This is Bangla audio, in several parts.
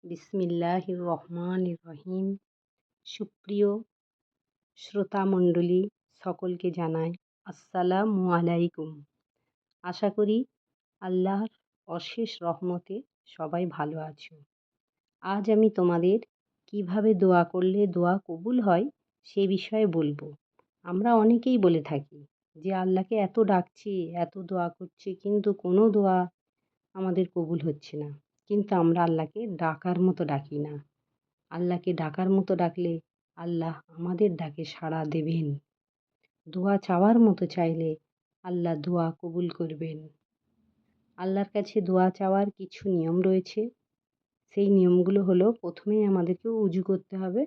বিসমিল্লাহির রহমানির রহিম। সুপ্রিয় শ্রোতামণ্ডলী, সকলকে জানাই আসসালামু আলাইকুম। আশা করি আল্লাহর অশেষ রহমতে সবাই ভালো আছো। আজ আমি তোমাদের কিভাবে দোয়া করলে দোয়া কবুল হয় সে বিষয়ে বলবো। আমরা অনেকেই বলে থাকি যে আল্লাহকে এত ডাকছি, এত দোয়া করছি, কিন্তু কোনো দোয়া আমাদের কবুল হচ্ছে না। কিন্তু আমরা আল্লাহকে ডাকার মতো ডাকি না। আল্লাহকে ডাকার মতো ডাকলে আল্লাহ আমাদের ডাকে সাড়া দেবেন। দোয়া চাওয়ার মতো চাইলে আল্লাহ দোয়া কবুল করবেন। আল্লাহর কাছে দোয়া চাওয়ার কিছু নিয়ম রয়েছে। সেই নিয়মগুলো হলো, প্রথমেই আমাদেরকে উজু করতে হবে,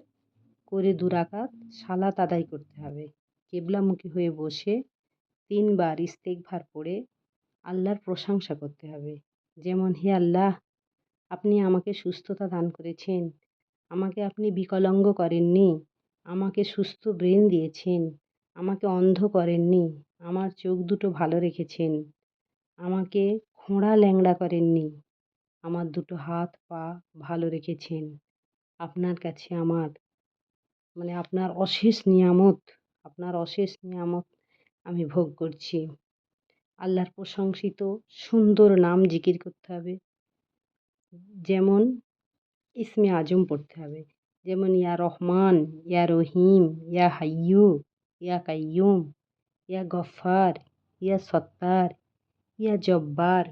করে 2 রাকাত সালাত আদায় করতে হবে। কিবলামুখী হয়ে বসে 3 বার ইস্তেগফার পড়ে আল্লাহর প্রশংসা করতে হবে। যেমন, হে আল্লাহ, আপনি আমাকে সুস্থতা দান করেছেন, আমাকে আপনি বিকলাঙ্গ করেননি, আমাকে সুস্থ ব্রেন দিয়েছেন, আমাকে অন্ধ করেননি, আমার চোখ দুটো ভালো রেখেছেন, আমাকে খোঁড়া ল্যাংড়া করেননি, আমার দুটো হাত পা ভালো রেখেছেন। আপনার কাছে আমার আপনার অশেষ নিয়ামত আমি ভোগ করছি। আল্লাহর প্রশংসিত সুন্দর নাম জিকির করতে হবে। যেমন ইসমে আজম পড়তে হবে। যেমন, ইয়া রহমান, ইয়া রহিম, ইয়া হাইয়ু, ইয়া কাইয়ুম, ইয়া গফ্ফার, ইয়া সত্তার, ইয়া জব্বার,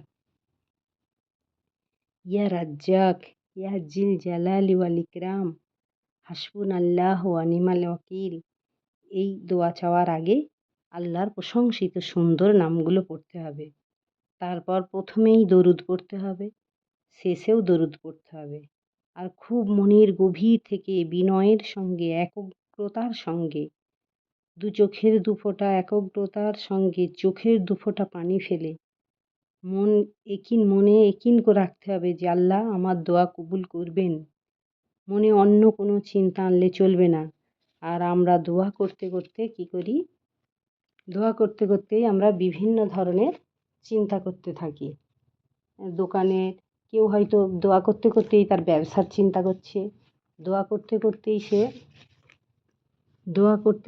ইয়া রাজ্জাক, ইয়া জিল জালালি ওয়াল ইকরাম, হাসবুনাল্লাহু ওয়া নি'মাল ওয়াকিল। এই দোয়া চাওয়ার আগে আল্লাহর প্রশংসিত সুন্দর নামগুলো পড়তে হবে। তারপর প্রথমেই দরুদ পড়তে হবে, শেষেও দরুদ পড়তে হবে। আর খুব মনের গভীর থেকে বিনয়ের সঙ্গে, একগ্রতার সঙ্গে, চোখের দুফোঁটা একগ্রতার সঙ্গে চোখের দুফোঁটা পানি ফেলে মনে একিন করে রাখতে হবে যে আল্লাহ আমার দোয়া কবুল করবেন। মনে অন্য কোনো চিন্তা আনলে চলবে না। আর আমরা দোয়া করতে করতে কী করি? দোয়া করতে করতেই আমরা বিভিন্ন ধরনের চিন্তা করতে থাকি। দোকানে কেউ হয়তো দোয়া করতে করতেই তার ব্যবসার চিন্তা করছে, দোয়া করতে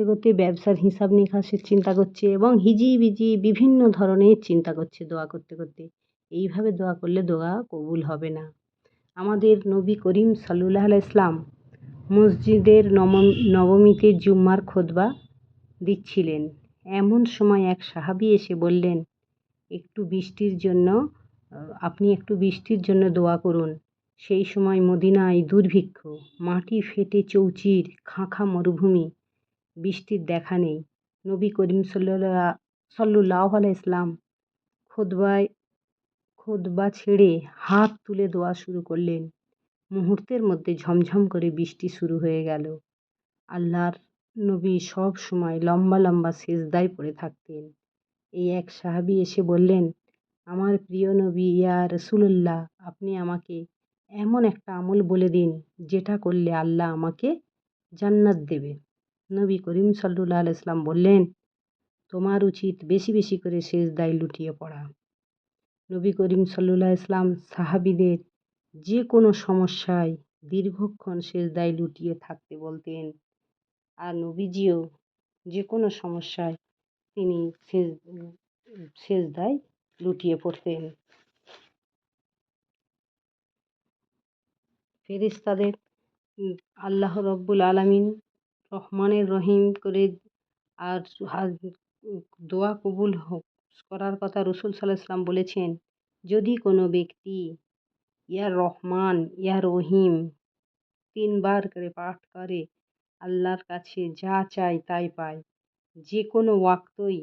করতে ব্যবসার হিসাব নিকাশের চিন্তা করছে, এবং হিজিবিজি বিভিন্ন ধরনের চিন্তা করছে দোয়া করতে করতে। এইভাবে দোয়া করলে দোয়া কবুল হবে না। আমাদের নবী করিম সাল্লাল্লাহু আলাইহি সাল্লাম মসজিদের নবমীতে জুম্মার খুতবা দিচ্ছিলেন। এমন সময় এক সাহাবী এসে বললেন, আপনি একটু বৃষ্টির জন্য দোয়া করুন। সেই সময় মদিনায় দুর্ভিক্ষ, মাটি ফেটে চৌচির, খাঁ মরুভূমি, বৃষ্টির দেখা নেই। নবী করিম সাল্লাল্লাহু আলাইহি সাল্লাম খুতবা ছেড়ে হাত তুলে দোয়া শুরু করলেন। মুহূর্তের মধ্যে ঝমঝম করে বৃষ্টি শুরু হয়ে গেল। আল্লাহর নবী সব সময় লম্বা লম্বা সিজদায় পড়ে থাকতেন। এই এক সাহাবী এসে বললেন, আমার প্রিয় নবী, ইয়া রাসূলুল্লাহ, আপনি আমাকে এমন একটা আমল বলে দিন যেটা করলে আল্লাহ আমাকে জান্নাত দেবে। নবী করিম সাল্লাল্লাহু আলাইহি সাল্লাম বললেন, তোমার উচিত বেশি বেশি করে সিজদায় লুটিয়ে পড়া। নবী করিম সাল্লাল্লাহু আলাইহি সাল্লাম সাহাবীদের যে কোনো সমস্যায় দীর্ঘক্ষণ সিজদায় লুটিয়ে থাকতে বলতেন। আর নবীজিও যে কোনো সমস্যায় তিনি সিজদায় লুটিয়ে পড়তেন। ফেরেশতাদের আল্লাহ রব্বুল আলামিন রহমানের রহিম করে আর দোয়া কবুল করার কথা রাসূল সাল্লাল্লাহু আলাইহি ওয়াসাল্লাম বলেছেন, যদি কোনো ব্যক্তি ইয়া রহমান, ইয়া রহিম 3 বার করে পাঠ করে, আল্লাহর কাছে যা চায় তাই পায়। যে কোনো ওয়াক্তই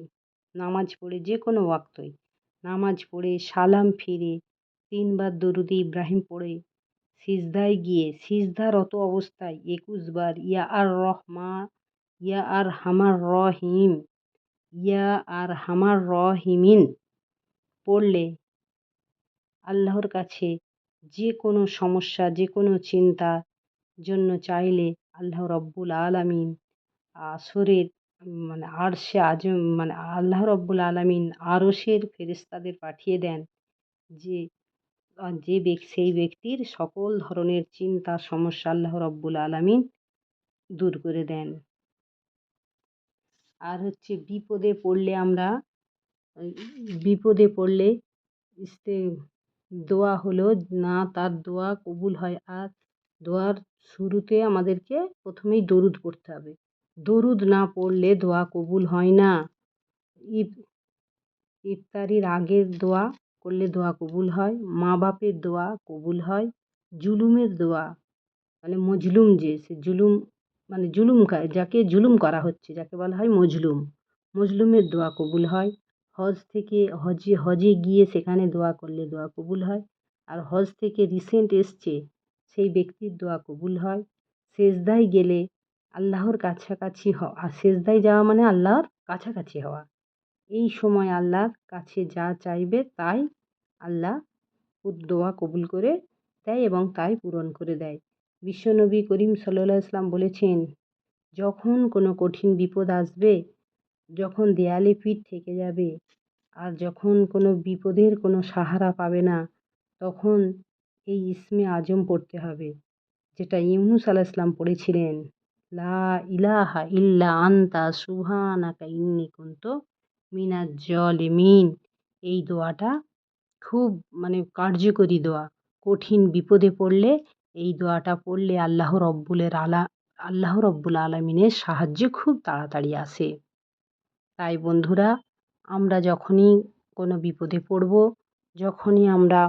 নামাজ পড়ে সালাম ফিরে 3 বার দরুদ ইব্রাহিম পড়ে সিজদায় গিয়ে সিজদারত অবস্থায় 21 বার ইয়া আর হামার রহিমিন পড়লে আল্লাহর কাছে যে কোনো সমস্যা, যে কোনো চিন্তা জন্য চাইলে আল্লাহ রব্বুল আলামিন আসরের আরশে আজম আল্লাহ রব্বুল আলামিন আরশের ফেরেশতাদের পাঠিয়ে দেন যে আর সেই ব্যক্তির সকল ধরনের চিন্তা সমস্যা আল্লাহ রব্বুল আলামিন দূর করে দেন। আর হচ্ছে বিপদে পড়লে দোয়া হলো না, তার দোয়া কবুল হয়। আর দোয়ার শুরুতে আমাদেরকে প্রথমেই দরুদ পড়তে হবে। দরুদ না পড়লে দোয়া কবুল হয় না। ইফতারির আগের দোয়া করলে দোয়া কবুল হয়, মা বাপের দোয়া কবুল হয়, জুলুমের দোয়া মানে মজলুম সে জুলুম মানে যাকে জুলুম করা হচ্ছে যাকে বলা হয় মজলুম, মজলুমের দোয়া কবুল হয়। হজে গিয়ে সেখানে দোয়া করলে দোয়া কবুল হয়। আর হজ থেকে রিসেন্ট এসছে সেই ব্যক্তির দোয়া কবুল হয়। সেজদায় গেলে আল্লাহর কাছাকাছি হওয়া, আর সেজদায় যাওয়া মানে আল্লাহর কাছাকাছি হওয়া। এই সময় আল্লাহর কাছে যা চাইবে তাই আল্লাহ দোয়া কবুল করে দেয় এবং তাই পূরণ করে দেয়। বিশ্বনবী করিম সাল্লাল্লাহু ইসলাম বলেছেন, যখন কোনো কঠিন বিপদ আসবে, যখন দেয়ালে পিঠ থেকে যাবে, আর যখন কোনো বিপদের কোনো সাহারা পাবে না, তখন এই ইসমে আজম পড়তে হবে, যেটা ইউনূস আলাইহিস সালাম পড়েছিলেন, লা ইলাহা ইল্লা আনতা সুবহানাকা ইন্নী কুনতু মিনাজ জালিমিন। এই দোয়াটা খুব কার্যকরী দোয়া। কঠিন বিপদে পড়লে এই দোয়াটা পড়লে আল্লাহ রব্বুল আলামিনের সাহায্য খুব তাড়াতাড়ি আসে। তাই বন্ধুরা, আমরা যখনই কোনো বিপদে পড়ব, যখনই আমরা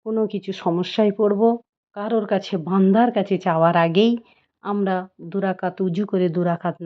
কোনো কিছু সমস্যায় পড়ব, কারোর কাছে বান্দার কাছে চাওয়ার আগেই আমরা 2 রাকাত উজু করে 2 রাকাত